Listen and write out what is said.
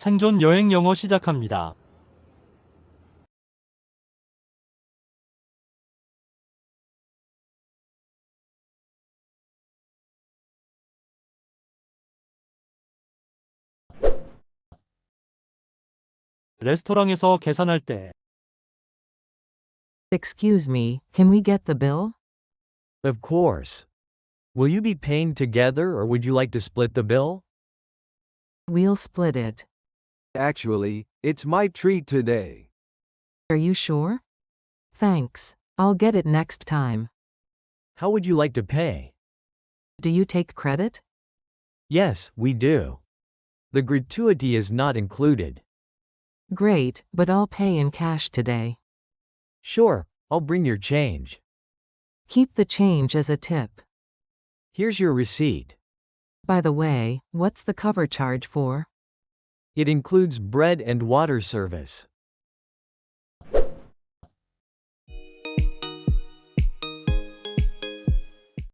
생존 여행 영어 시작합니다. 레스토랑에서 계산할 때 Excuse me, can we get the bill? Of course. Will you be paying together or would you like to split the bill? We'll split it. Actually, it's my treat today. Are you sure? Thanks. I'll get it next time. How would you like to pay? Do you take credit? Yes, we do. The gratuity is not included. Great, but I'll pay in cash today. Sure, I'll bring your change. Keep the change as a tip. Here's your receipt. By the way, what's the cover charge for? It includes bread and water service.